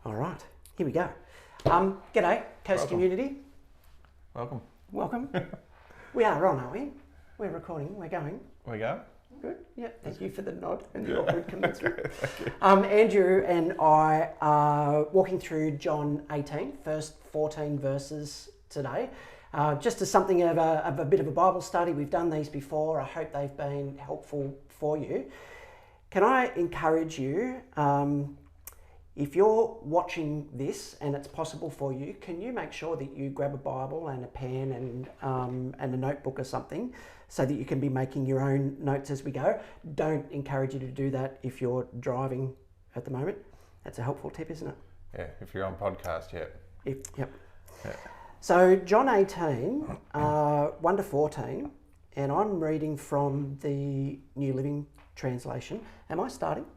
All right, here we go. G'day, Coast Community. Welcome. Welcome. We are on, aren't we? We're recording, we're going. We go? Good, yeah, thank you for the nod and the awkward commencement. Andrew and I are walking through John 18, first 14 verses today. Just as something of a bit of a Bible study. We've done these before. I hope they've been helpful for you. Can I encourage you, if you're watching this and it's possible for you, can you make sure that you grab a Bible and a pen and a notebook or something so that you can be making your own notes as we go? Don't encourage you to do that if you're driving at the moment. That's a helpful tip, isn't it? Yeah, if you're on podcast, yeah. Yep. Yeah. So John 18, 1 to 14, and I'm reading from the New Living Translation. Am I starting?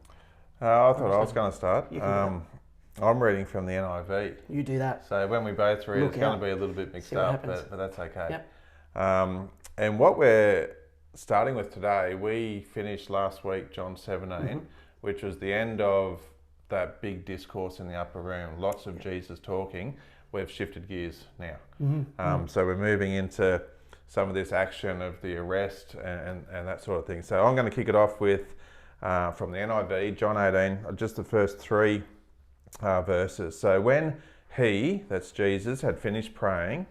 I thought I was going to start. You can I'm reading from the NIV. You do that. So when we both read, it's going to be a little bit mixed up, but that's okay. Yep. And what we're starting with today, we finished last week John 17, which was the end of that big discourse in the upper room. Lots of Jesus talking. We've shifted gears now. So we're moving into some of this action of the arrest and that sort of thing. So I'm going to kick it off with, from the NIV, John 18, just the first three verses. So when he, that's Jesus, had finished praying,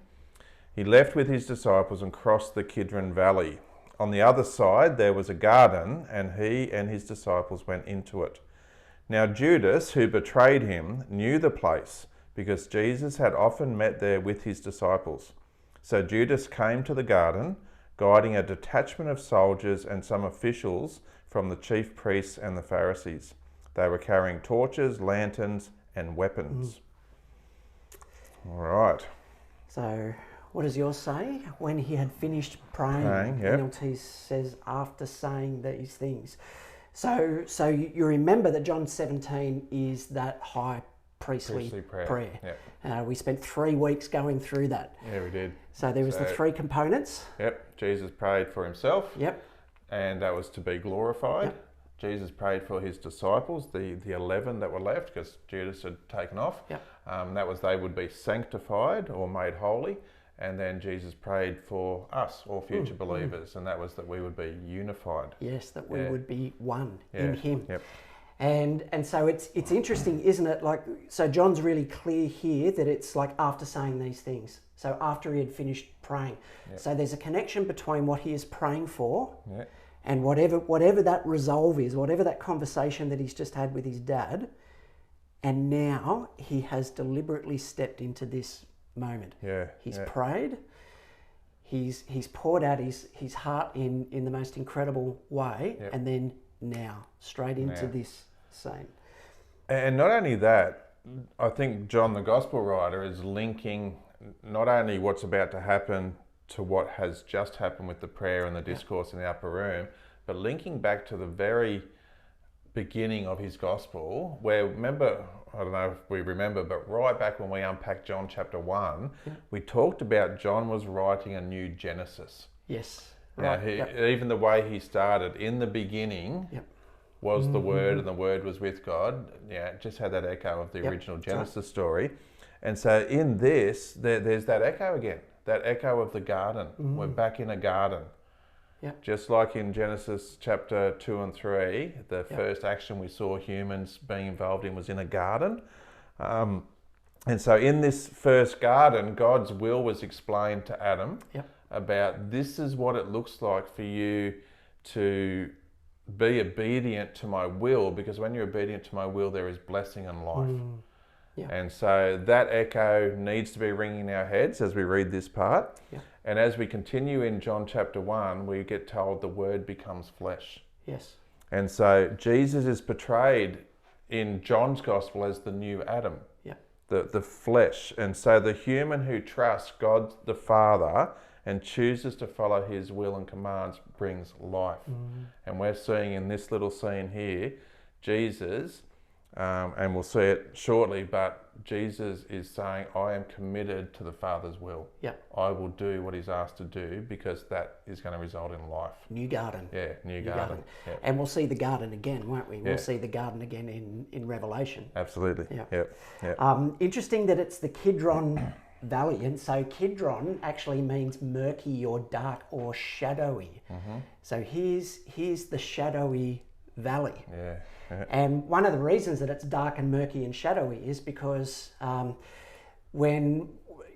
he left with his disciples and crossed the Kidron Valley. On the other side there was a garden, and he and his disciples went into it. Now Judas, who betrayed him, knew the place, because Jesus had often met there with his disciples. So Judas came to the garden, guiding a detachment of soldiers and some officials from the chief priests and the Pharisees. They were carrying torches, lanterns, and weapons. All right. So what does yours say? When he had finished praying, NLT says after saying these things. So you remember that John 17 is that high priestly prayer. Yep. We spent 3 weeks going through that. Yeah, we did. So there was the 3 components. Yep. Jesus prayed for himself. Yep. And that was to be glorified. Yep. Jesus prayed for his disciples, the 11 that were left, because Judas had taken off. Yep. That was they would be sanctified or made holy. And then Jesus prayed for us, all future believers, and that was that we would be unified. Yes, that we would be one in him. Yep. And so it's interesting, isn't it? Like, so John's really clear here that it's like after saying these things. So after he had finished praying. Yep. So there's a connection between what he is praying for Yep. and whatever that resolve is, whatever that conversation that he's just had with his dad. And now he has deliberately stepped into this moment. Yeah. He's prayed. He's poured out his heart in the most incredible way. Yep. And then now straight into this scene. And not only that, I think John, the gospel writer, is linking not only what's about to happen to what has just happened with the prayer and the discourse in the upper room, but linking back to the very beginning of his gospel, where, remember, I don't know if we remember, but right back when we unpacked John chapter 1, we talked about John was writing a new Genesis. Yes. Right. Even the way he started, in the beginning was the Word, and the Word was with God. Yeah, it just had that echo of the original Genesis story. And so in this, there's that echo again, that echo of the garden. We're back in a garden. Yep. Just like in Genesis chapter 2 and 3, the first action we saw humans being involved in was in a garden. And so in this first garden, God's will was explained to Adam about this is what it looks like for you to be obedient to my will, because when you're obedient to my will, there is blessing and life. And so that echo needs to be ringing in our heads as we read this part. And as we continue in John chapter 1, we get told the Word becomes flesh. Yes. And so Jesus is portrayed in John's gospel as the new Adam, the flesh. And so the human who trusts God the Father and chooses to follow his will and commands brings life. And we're seeing in this little scene here, Jesus and we'll see it shortly, but Jesus is saying, I am committed to the Father's will. Yep. I will do what he's asked to do because that is going to result in life. New garden. Yeah, new garden. Yep. And we'll see the garden again, won't we? Yeah. We'll see the garden again in Revelation. Absolutely. Yep. Yep. Interesting that it's the Kidron Valley, and so Kidron actually means murky or dark or shadowy. Mm-hmm. So here's the shadowy valley. Yeah. And one of the reasons that it's dark and murky and shadowy is because when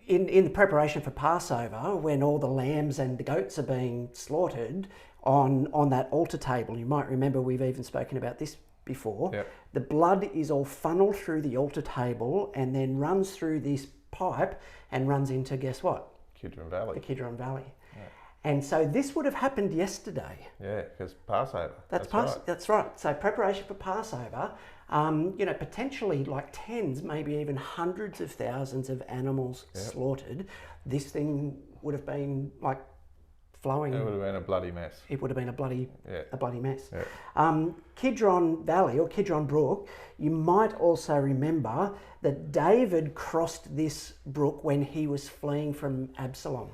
in the preparation for Passover, when all the lambs and the goats are being slaughtered on that altar table, you might remember we've even spoken about this before. Yep. The blood is all funneled through the altar table and then runs through this pipe and runs into, guess what? Kidron Valley. The Kidron Valley. And so this would have happened yesterday. Yeah, because Passover. That's right. That's right. So preparation for Passover, potentially like tens, maybe even hundreds of thousands of animals slaughtered. This thing would have been like flowing. It would have been a bloody mess. It would have been a bloody mess. Yeah. Kidron Valley or Kidron Brook, you might also remember that David crossed this brook when he was fleeing from Absalom.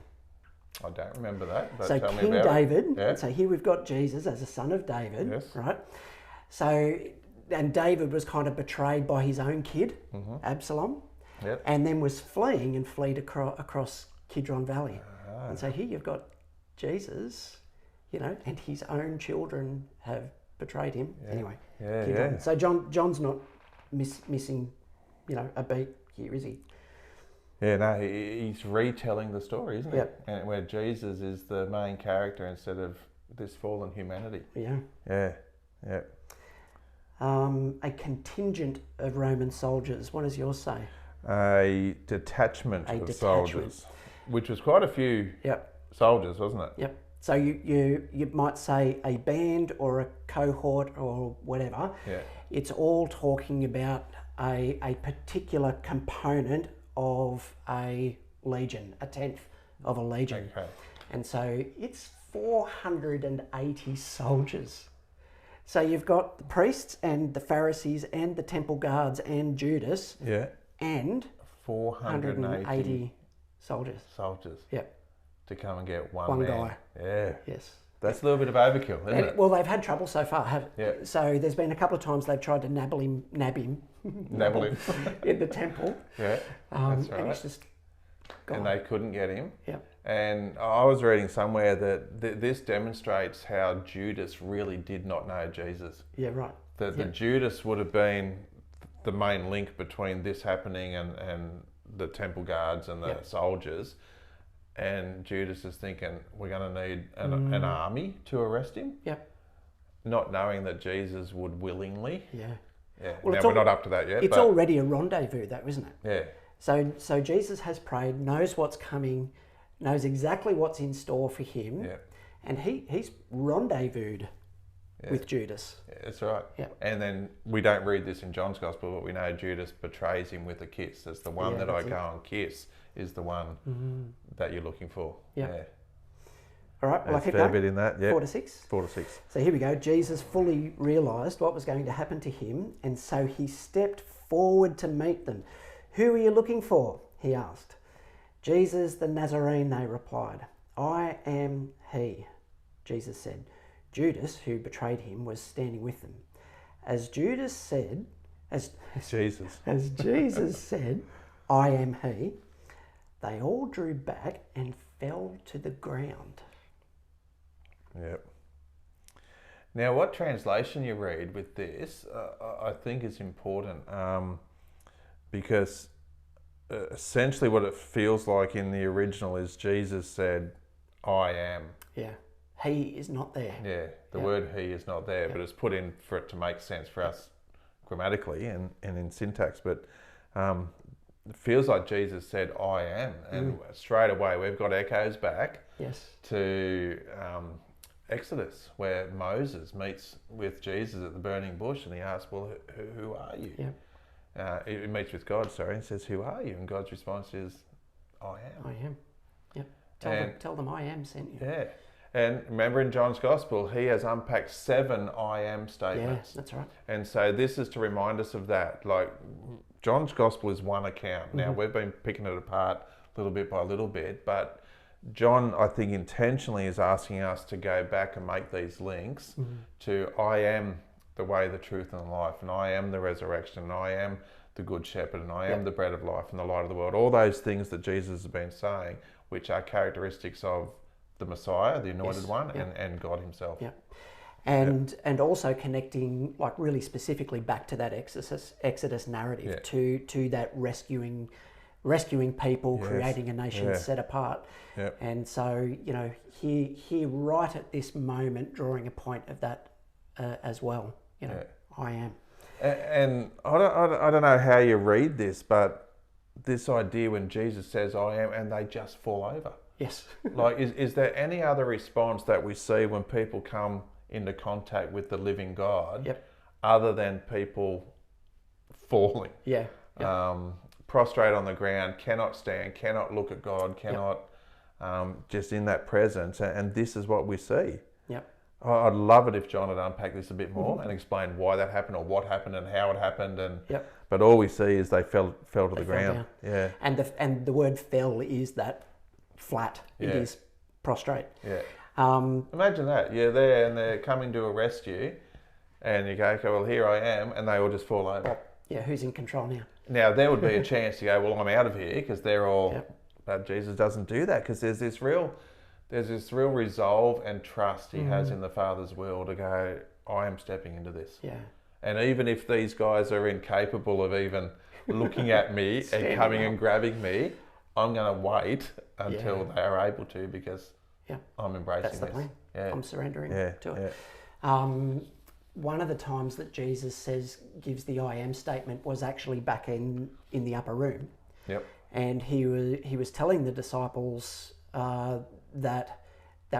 I don't remember that. But So tell King me about David, it. Yeah. so here we've got Jesus as a son of David, Yes. right? So, and David was kind of betrayed by his own kid, Absalom, Yep. and then was fleeing and fled across Kidron Valley. And so here you've got Jesus, and his own children have betrayed him. Yeah. Anyway, Yeah, Kidron. yeah. So John's not missing, a beat here, is he? Yeah, no, he's retelling the story, isn't he? Yep. And where Jesus is the main character instead of this fallen humanity. Yeah. Yeah, yeah. A contingent of Roman soldiers. What does yours say? A detachment of soldiers, which was quite a few soldiers, wasn't it? Yep. So you might say a band or a cohort or whatever. Yeah. It's all talking about a particular component of a legion, a tenth of a legion. Okay. And so it's 480 soldiers. So you've got the priests and the Pharisees and the temple guards and Judas. Yeah. And 480 soldiers. soldiers. Yep. To come and get one One man. guy. Yeah. Yes. That's a little bit of overkill, isn't it? Well, they've had trouble so far. Yeah. So there's been a couple of times they've tried to nab him Nabble him. in the temple. Yeah. That's And right. he's just gone. And they couldn't get him. Yeah. And I was reading somewhere that this demonstrates how Judas really did not know Jesus. Yeah, right. That the Judas would have been the main link between this happening and the temple guards and the soldiers. And Judas is thinking, we're going to need an army to arrest him. Yep. Not knowing that Jesus would willingly. Yeah. Yeah. Well, Now, we're not up to that yet. It's but already a rendezvous, though, isn't it? Yeah. So Jesus has prayed, knows what's coming, knows exactly what's in store for him, Yeah. and he's rendezvoused with Judas. Yeah, that's right. Yeah. And then we don't read this in John's Gospel, but we know Judas betrays him with a kiss. That's the one that I go and kiss is the one that you're looking for. Yeah. Yeah. All right, well, I There's keep a fair going. bit in that. Yeah. 4 to 6. 4 to 6. So here we go. Jesus fully realised what was going to happen to him, and so he stepped forward to meet them. Who are you looking for? He asked. Jesus the Nazarene, they replied. I am he, Jesus said. Judas, who betrayed him, was standing with them. As Jesus said, I am he, they all drew back and fell to the ground. Yep. Now, what translation you read with this, I think is important because essentially what it feels like in the original is Jesus said, I am. Yeah. He is not there. Yeah, the word he is not there, but it's put in for it to make sense for us grammatically and in syntax. But it feels like Jesus said, I am. And straight away, we've got echoes back to Exodus, where Moses meets with Jesus at the burning bush and he asks, well, who are you? Yeah. He meets with God, and says, who are you? And God's response is, I am. I am. Yep. Tell them I am sent you. Yeah. And remember in John's Gospel, he has unpacked 7 I am statements. Yeah, that's right. And so this is to remind us of that. Like, John's Gospel is one account. Now, we've been picking it apart little bit by little bit, but John, I think, intentionally is asking us to go back and make these links to I am the way, the truth, and the life, and I am the resurrection, and I am the good shepherd, and I am the bread of life and the light of the world. All those things that Jesus has been saying, which are characteristics of the Messiah, the Anointed One, and God Himself. Yeah. And also connecting, like, really specifically back to that Exodus narrative, to that rescuing people, creating a nation set apart. Yep. And so, you know, here right at this moment, drawing a point of that as well. You know, I am. And I don't know how you read this, but this idea when Jesus says I am, and they just fall over. Yes. Like, is there any other response that we see when people come into contact with the living God, other than people falling? Yeah. Prostrate on the ground, cannot stand, cannot look at God, cannot just in that presence. And this is what we see. Yep. I'd love it if John had unpacked this a bit more and explained why that happened, or what happened, and how it happened. And but all we see is they fell to the ground. Yeah. And the word fell is that flat. It is prostrate. Yeah. Imagine that. You're there and they're coming to arrest you, and you go, okay, well, here I am, and they all just fall over. Yeah, who's in control now? Now, there would be a chance to go, well, I'm out of here, because they're all... But Jesus doesn't do that, because there's this real resolve and trust he has in the Father's will to go, I am stepping into this. Yeah. And even if these guys are incapable of even looking at me and coming and grabbing me, I'm going to wait until they are able to, because I'm embracing That's the this. plan. Yeah. I'm surrendering to it. Yeah. One of the times that Jesus gives the I am statement was actually back in the upper room. Yep. And he was telling the disciples that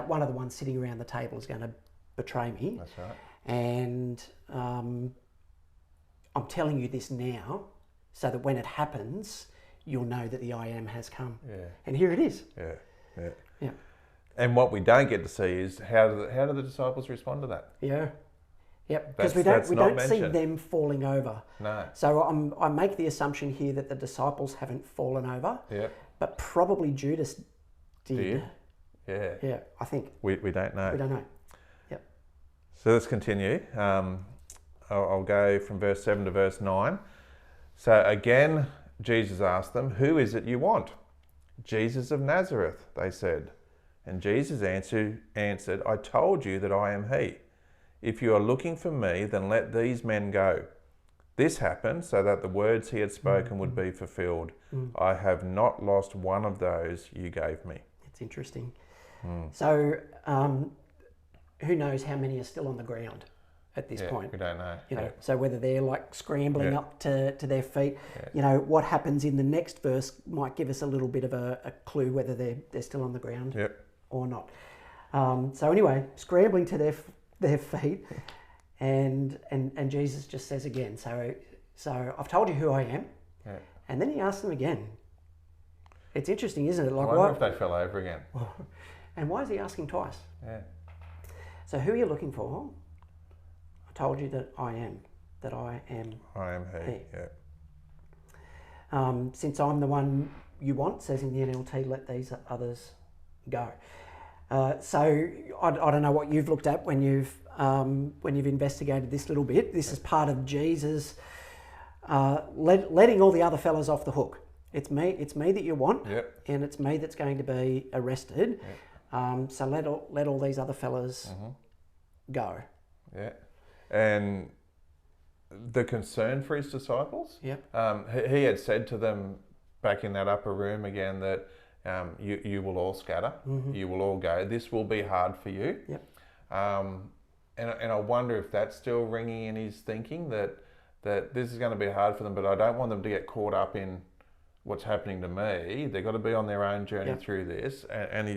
one of the ones sitting around the table is going to betray me. That's right. And I'm telling you this now, so that when it happens, you'll know that the I am has come. Yeah. And here it is. Yeah. And what we don't get to see is how do the disciples respond to that? Yeah. Yep. Because we don't see them falling over. No. So I make the assumption here that the disciples haven't fallen over. Yeah. But probably Judas did. Yeah. Yeah. I think. We don't know. We don't know. Yep. So let's continue. I'll go from verse 7 to verse 9. So again, Jesus asked them, "Who is it you want?" "Jesus of Nazareth," they said. And Jesus answered, "I told you that I am he. If you are looking for me, then let these men go." This happened so that the words he had spoken would be fulfilled. I have not lost one of those you gave me. It's interesting. So who knows how many are still on the ground at this point? We don't know. You know, so whether they're like scrambling up to their feet, you know, what happens in the next verse might give us a little bit of a clue whether they're still on the ground or not. So anyway, scrambling to their feet, and Jesus just says again, so I've told you who I am, and then he asks them again. It's interesting, isn't it? Like, I wonder if they fell over again. And why is he asking twice? Yeah. So who are you looking for? I told you that I am I am he. Yeah. Since I'm the one you want, says in the NLT, let these others go. So I don't know what you've looked at when you've investigated this little bit. This is part of Jesus letting all the other fellas off the hook. It's me that you want, and it's me that's going to be arrested. So let all these other fellas go. Yeah, and the concern for his disciples. He had said to them back in that upper room again that you will all scatter, you will all go. This will be hard for you. And I wonder if that's still ringing in his thinking that this is going to be hard for them, but I don't want them to get caught up in what's happening to me. They've got to be on their own journey through this, and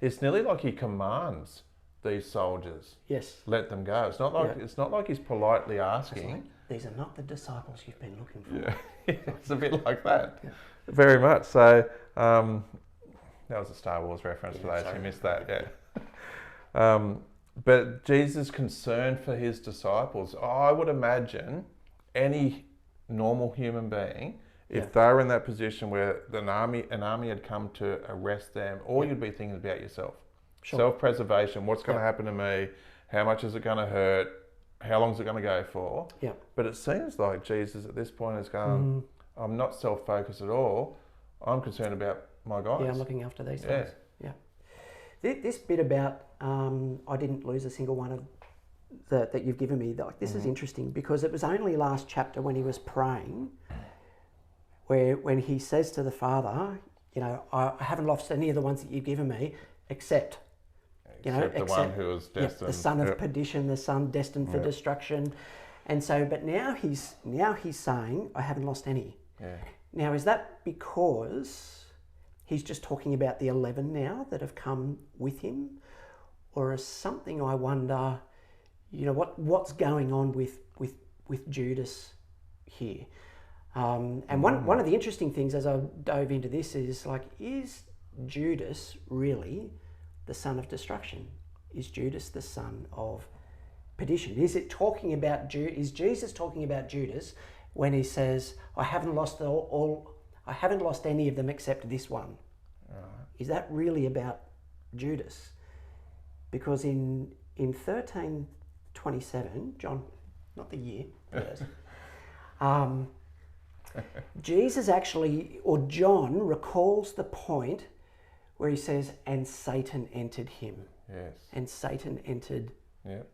it's nearly like he commands these soldiers. Yes. Let them go. It's not like he's politely asking. Like, these are not the disciples you've been looking for. It's a bit like that. Very much. So that was a Star Wars reference for those who missed that. But Jesus' concern for his disciples, I would imagine any normal human being, if they were in that position where an army had come to arrest them, all you'd be thinking about yourself. Sure. Self-preservation, what's going to happen to me? How much is it going to hurt? How long is it going to go for? Yeah. But it seems like Jesus at this point is going, I'm not self-focused at all. I'm concerned about my guys. Yeah, I'm looking after these things. Yeah. This bit about I didn't lose a single one of that you've given me. Like this is interesting because it was only last chapter when he was praying, when he says to the Father, you know, I haven't lost any of the ones that you've given me, except the one who was destined, the son of perdition, the son destined for destruction, and so. But now he's saying, I haven't lost any. Yeah. Now, is that because he's just talking about the 11 now that have come with him, or is something? I wonder, you know, what's going on with Judas here? And one of the interesting things as I dove into this is like, is Judas really the son of destruction? Is Judas the son of perdition? Is it talking about is Jesus talking about Judas when he says, I haven't lost I haven't lost any of them except this one? Is that really about Judas? Because in 13:27, John, not the year, Jesus actually, or John recalls the point where he says, and Satan entered him. Yes. And Satan entered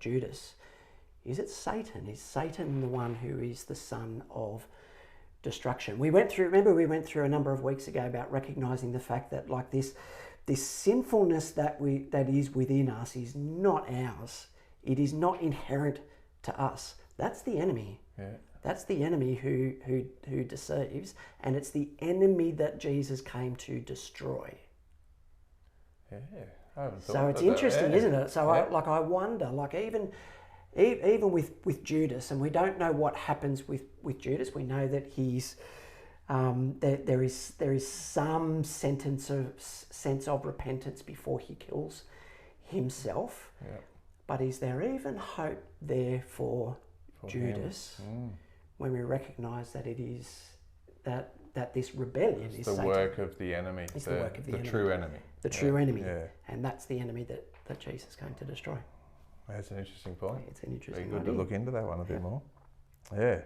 Judas. Is it Satan? Is Satan the one who is the son of destruction? We went through a number of weeks ago about recognizing the fact that like this sinfulness that is within us is not ours. It is not inherent to us. That's the enemy. Yeah. That's the enemy who deceives, and it's the enemy that Jesus came to destroy. Yeah. I haven't thought So it's about interesting, that. isn't it? So I wonder, like even with Judas, and we don't know what happens with Judas. We know that he's there is some sense of repentance before he kills himself. Yeah. But is there even hope there for Judas when we recognise that it is that this rebellion is the Satan. work of the enemy, It's the work of the enemy. true enemy. The true enemy. Yeah. And that's the enemy that Jesus came to destroy. That's an interesting point. It's an interesting Very good idea. to look into that one a bit more. Yeah.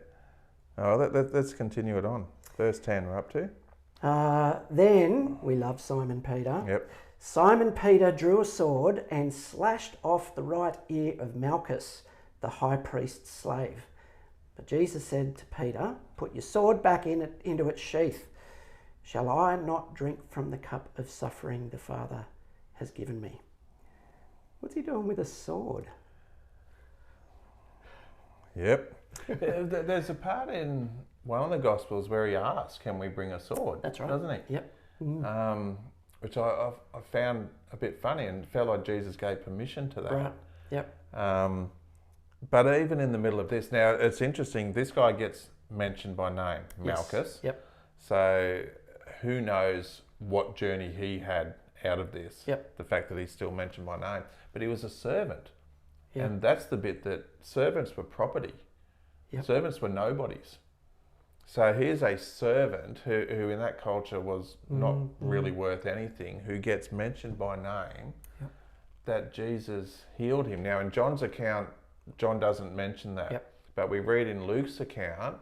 Oh, let's continue it on. Verse 10 we're up to. Then we love Simon Peter. Yep. Simon Peter drew a sword and slashed off the right ear of Malchus, the high priest's slave. But Jesus said to Peter, put your sword back into its sheath. Shall I not drink from the cup of suffering the Father has given me? What's he doing with a sword? Yep. There's a part in one of the Gospels where he asks, can we bring a sword? That's right. Doesn't he? Yep. Which I found a bit funny and felt like Jesus gave permission to that. Right. Yep. But even in the middle of this, now it's interesting, this guy gets mentioned by name, Malchus. Yes. Yep. So who knows what journey he had out of this. Yep. The fact that he's still mentioned by name. But he was a servant. Yep. And that's the bit that servants were property. Yep. Servants were nobodies. So here's a servant who in that culture was not really worth anything, who gets mentioned by name, that Jesus healed him. Now in John's account, John doesn't mention that. But we read in Luke's account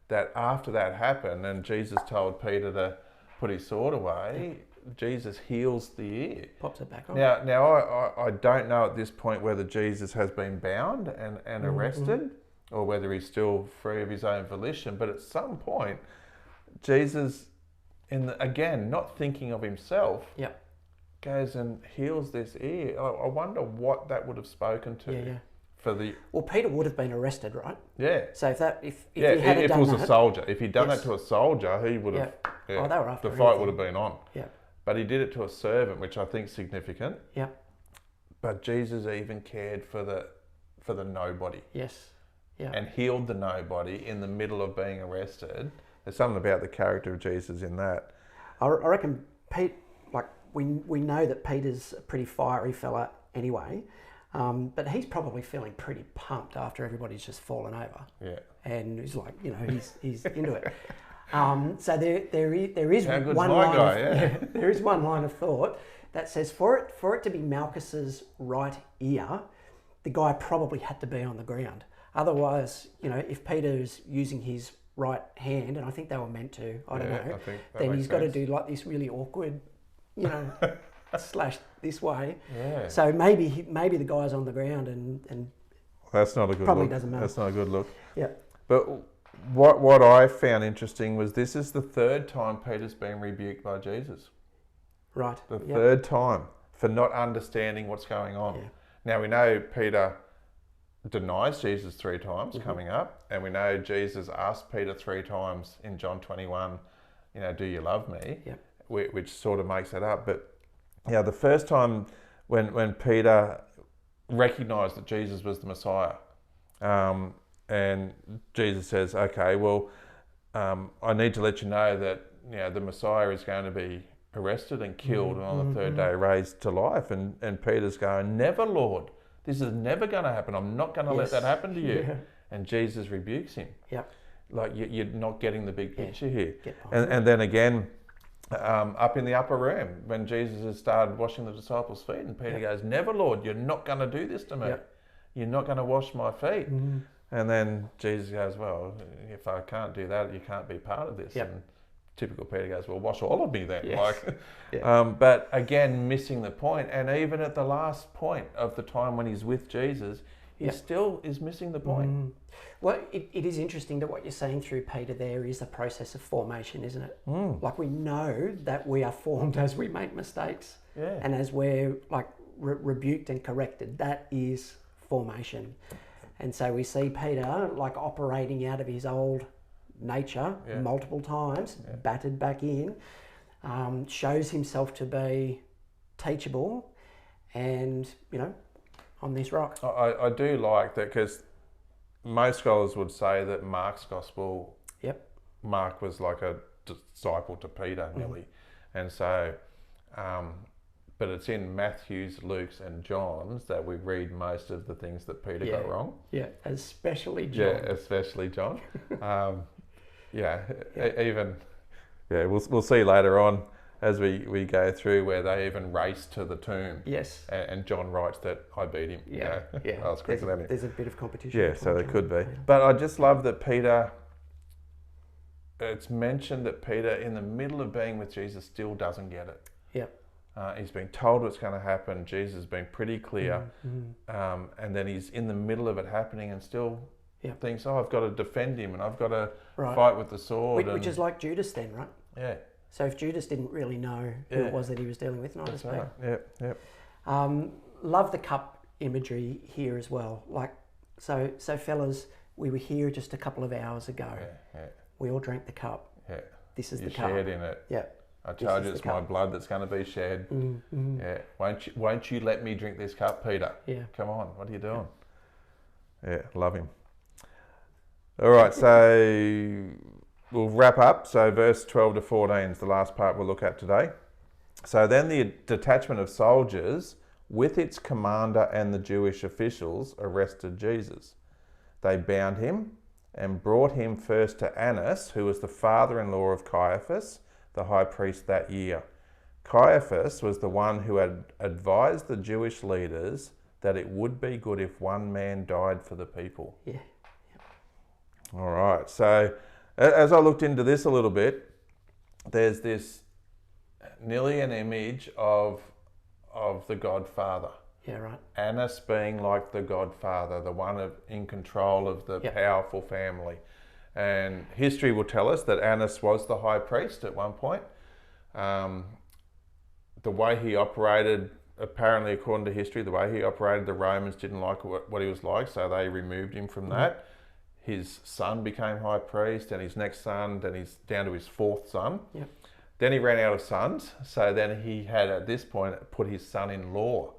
that after that happened and Jesus told Peter to put his sword away, Jesus heals the ear. Pops it back on. Now I don't know at this point whether Jesus has been bound and arrested or whether he's still free of his own volition. But at some point, Jesus, again, not thinking of himself, goes and heals this ear. I wonder what that would have spoken to. Well, Peter would have been arrested, right? Yeah. So if he had done it that, was a soldier. If he'd done that to a soldier, he would have. Yeah. Oh, they were after the fight would have been on. Yeah. But he did it to a servant, which I think is significant. Yeah. But Jesus even cared for the nobody. Yes. Yeah. And healed the nobody in the middle of being arrested. There's something about the character of Jesus in that. I reckon Pete, like we know that Peter's a pretty fiery fella anyway. But he's probably feeling pretty pumped after everybody's just fallen over. Yeah. And he's like, he's into it. So there is How good's one my line. guy, There is one line of thought that says for it to be Malchus's right ear, the guy probably had to be on the ground. Otherwise, if Peter's using his right hand, and I think they were meant to, I don't know, then he's got to do like this really awkward, slash this way. Yeah. So maybe the guy's on the ground and that's not a good probably look. Doesn't matter. That's not a good look. Yeah. But what I found interesting was this is the third time Peter's been rebuked by Jesus. Right. The third time for not understanding what's going on. Yeah. Now we know Peter denies Jesus 3 times coming up, and we know Jesus asked Peter 3 times in John 21, do you love me? Yep. Which sort of makes it up. But the first time when Peter recognized that Jesus was the Messiah, and Jesus says, okay, well, I need to let you know that the Messiah is going to be arrested and killed and on the third day raised to life. And Peter's going, never, Lord. This is never going to happen. I'm not going to let that happen to you. Yeah. And Jesus rebukes him. Yep. Like, you're not getting the big picture here. And then again, up in the upper room, when Jesus has started washing the disciples' feet, and Peter goes, never, Lord, you're not going to do this to me. Yep. You're not going to wash my feet. Mm-hmm. And then Jesus goes, well, if I can't do that, you can't be part of this. Yep. And typical Peter goes, well, wash all of me then. Yes. But again, missing the point. And even at the last point of the time when he's with Jesus, he still is missing the point. Mm. Well, it is interesting that what you're saying through Peter there is a process of formation, isn't it? Mm. Like, we know that we are formed as we make mistakes. Yeah. And as we're like rebuked and corrected. That is formation. And so we see Peter like operating out of his old nature multiple times, battered back in, shows himself to be teachable and, on this rock. I do like that, because most scholars would say that Mark's gospel, Mark was like a disciple to Peter nearly. And so, but it's in Matthew's, Luke's and John's that we read most of the things that Peter got wrong. Yeah, especially John. Yeah, especially John. We'll see later on as we go through where they even race to the tomb. Yes. And John writes that I beat him. Yeah. I was quicker than him. There's a bit of competition. Yeah, so there could be. But I just love that Peter, it's mentioned that Peter in the middle of being with Jesus still doesn't get it. Yep. He's been told what's going to happen. Jesus has been pretty clear. Mm-hmm. And then he's in the middle of it happening and still thinks, I've got to defend him and I've got to fight with the sword. Which is like Judas then, right? Yeah. So if Judas didn't really know who it was that he was dealing with, neither does Peter. Yep. Love the cup imagery here as well. Like, so fellas, we were here just a couple of hours ago. Yeah. We all drank the cup. Yeah. This is you the cup. You shared in it. Yeah. I told you it's my blood that's going to be shed. Mm-hmm. Yeah. Won't you let me drink this cup, Peter? Yeah. Come on, what are you doing? Yeah, love him. All right, so we'll wrap up. So verse 12 to 14 is the last part we'll look at today. So then the detachment of soldiers with its commander and the Jewish officials arrested Jesus. They bound him and brought him first to Annas, who was the father-in-law of Caiaphas, the high priest that year. Caiaphas was the one who had advised the Jewish leaders that it would be good if one man died for the people. Yeah. All right, so as I looked into this a little bit, there's this nearly an image of the Godfather. Yeah, right. Annas being like the Godfather, the one in control of the powerful family. And history will tell us that Annas was the high priest at one point. The way he operated, apparently according to history, the way he operated, the Romans didn't like what he was like, so they removed him from that. His son became high priest, and his next son, then he's down to his fourth son. Yep. Then he ran out of sons, so then he had, at this point, put his son-in-law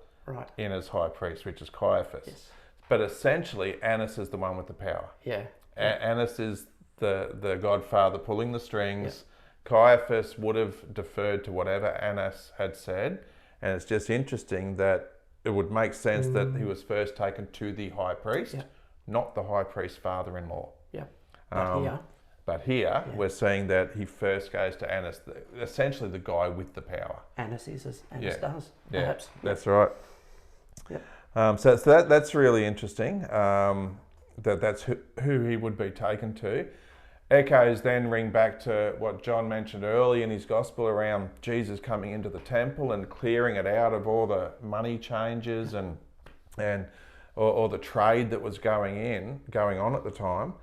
in as high priest, which is Caiaphas. Yes. But essentially, Annas is the one with the power. Yeah. Annas is the Godfather pulling the strings. Yep. Caiaphas would have deferred to whatever Annas had said. And it's just interesting that it would make sense that he was first taken to the high priest, Yeah. not the high priest's father-in-law. Yeah. But here, But here we're seeing that he first goes to Annas, essentially the guy with the power. Annas is as Annas does, Yeah, perhaps. that's right. Yep. So that's really interesting. That's who he would be taken to. Echoes then ring back to what John mentioned early in his gospel around Jesus coming into the temple and clearing it out of all the money changes and the trade that was going on at the time.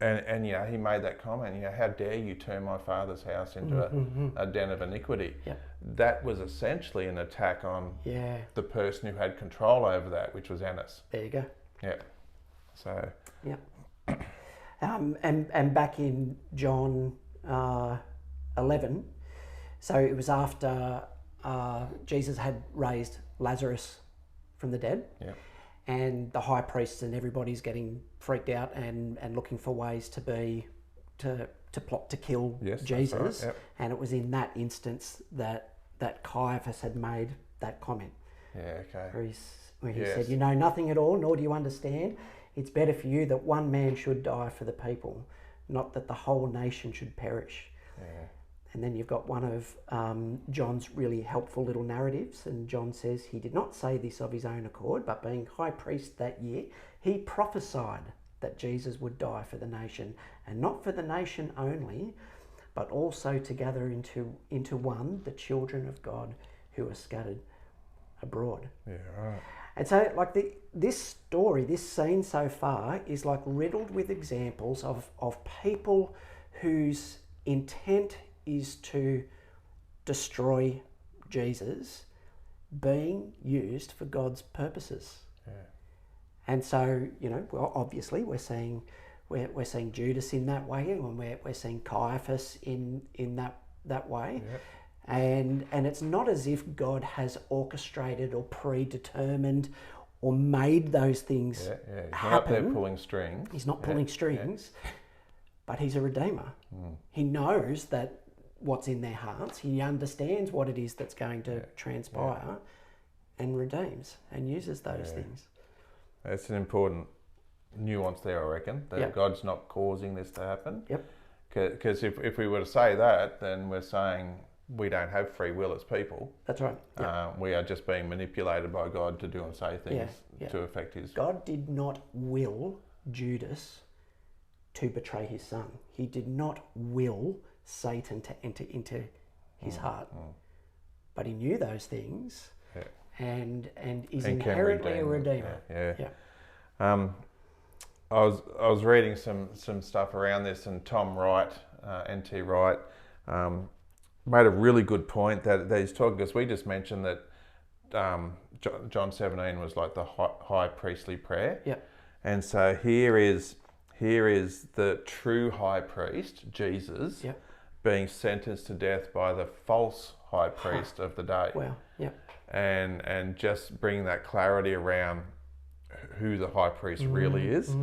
And you know, he made that comment, you know, how dare you turn my father's house into a den of iniquity. Yep. That was essentially an attack on Yeah. the person who had control over that, which was Annas. There you go. Yeah. So. Yeah. And back in John 11, so it was after Jesus had raised Lazarus from the dead. Yeah. And the high priests and everybody's getting freaked out and looking for ways to plot to kill Jesus. Right, yep. And it was in that instance that Caiaphas had made that comment. Yeah, okay. Where he said, you know nothing at all, nor do you understand. It's better for you that one man should die for the people, not that the whole nation should perish. Yeah. And then you've got one of John's really helpful little narratives, and John says he did not say this of his own accord, but being high priest that year, he prophesied that Jesus would die for the nation, and not for the nation only, but also to gather into one the children of God who are scattered abroad. Yeah, right. And so, like this story, this scene so far is like riddled with examples of people whose intent is to destroy Jesus being used for God's purposes. Yeah. And so, you know, well, obviously we're seeing Judas in that way, and we're seeing Caiaphas in that way. Yeah. And it's not as if God has orchestrated or predetermined or made those things He's happen. not up there pulling strings. He's not pulling strings, but he's a redeemer. He knows that what's in their hearts. He understands what it is that's going to transpire and redeems and uses those things. That's an important nuance there, I reckon, that God's not causing this to happen. Yep. Because if we were to say that, then we're saying we don't have free will as people. That's right. Yep. We are just being manipulated by God to do and say things to affect his... God did not will Judas to betray his son. He did not will Satan to enter into his heart. But he knew those things and is inherently a redeemer. I was reading some stuff around this, and Tom Wright, N.T. Wright, made a really good point that he's talking, because we just mentioned that John 17 was like the high priestly prayer. Yep. And so here is the true high priest, Jesus, being sentenced to death by the false high priest of the day. Wow. Yep. And just bringing that clarity around who the high priest really is.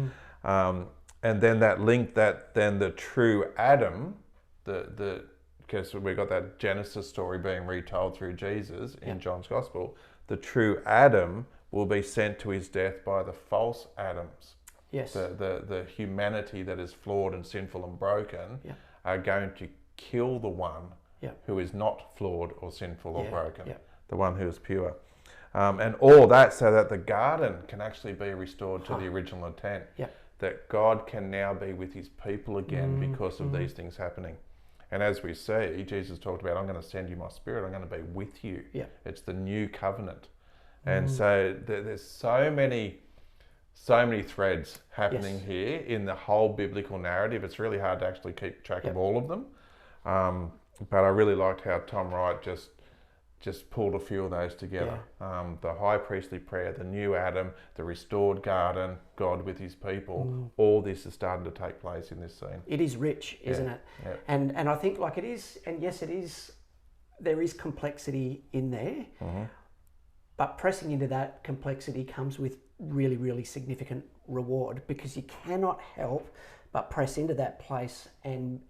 And then that link that then the true Adam, because we got that Genesis story being retold through Jesus in John's Gospel, the true Adam will be sent to his death by the false Adams. Yes. The humanity that is flawed and sinful and broken are going to kill the one who is not flawed or sinful or broken, the one who is pure. And all that so that the garden can actually be restored to the original intent. That God can now be with his people again because of these things happening. And as we see, Jesus talked about, I'm going to send you my spirit, I'm going to be with you. It's the new covenant. And so there's so many threads happening here in the whole biblical narrative. It's really hard to actually keep track of all of them. But I really liked how Tom Wright just pulled a few of those together. The high priestly prayer, the new Adam, the restored garden, God with his people, all this is starting to take place in this scene. It is rich, isn't it? And I think like it is, and yes it is, there is complexity in there, but pressing into that complexity comes with really, really significant reward, because you cannot help but press into that place and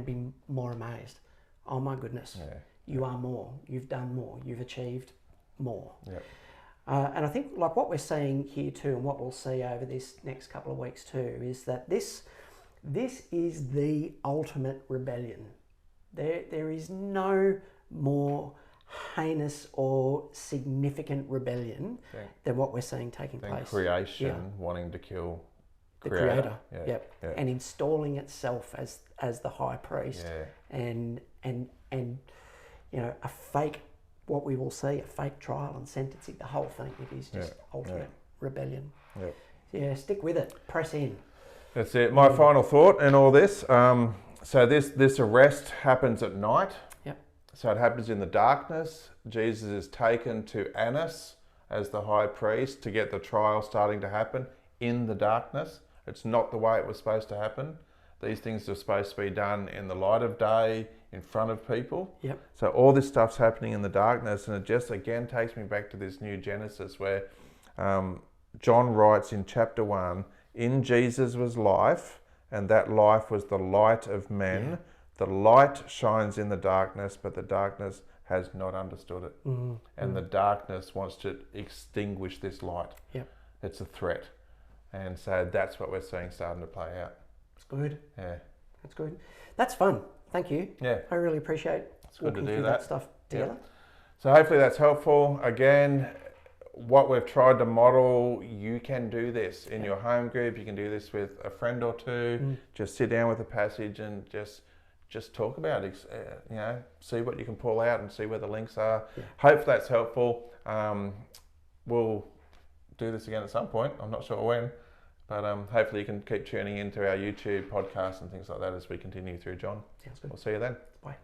be more amazed. Oh my goodness. You are more, you've done more, you've achieved more. Yep. And I think like what we're seeing here too, and what we'll see over this next couple of weeks too, is that this is the ultimate rebellion. There is no more heinous or significant rebellion than what we're seeing taking place. Creation wanting to kill the creator. Yeah. And installing itself as the high priest. And a fake, what we will see, a fake trial and sentencing, the whole thing. It is just ultimate rebellion. Yeah, stick with it. Press in. That's it. My final thought in all this. So this arrest happens at night. Yep. So it happens in the darkness. Jesus is taken to Annas as the high priest to get the trial starting to happen in the darkness. It's not the way it was supposed to happen. These things are supposed to be done in the light of day, in front of people. Yep. So all this stuff's happening in the darkness, and it just again takes me back to this new Genesis where John writes in chapter 1, in Jesus was life, and that life was the light of men. Yeah. The light shines in the darkness, but the darkness has not understood it. And the darkness wants to extinguish this light. Yep. It's a threat. And so that's what we're seeing starting to play out. It's good. Yeah. That's good. That's fun. Thank you. Yeah. I really appreciate walking through that stuff together. So hopefully that's helpful. Again, what we've tried to model, you can do this in your home group. You can do this with a friend or two. Just sit down with a passage and just talk about it. See what you can pull out and see where the links are. Yeah. Hope that's helpful. We'll do this again at some point. I'm not sure when, but hopefully you can keep tuning into our YouTube podcast and things like that as we continue through John. Sounds good. We'll see you then. Bye.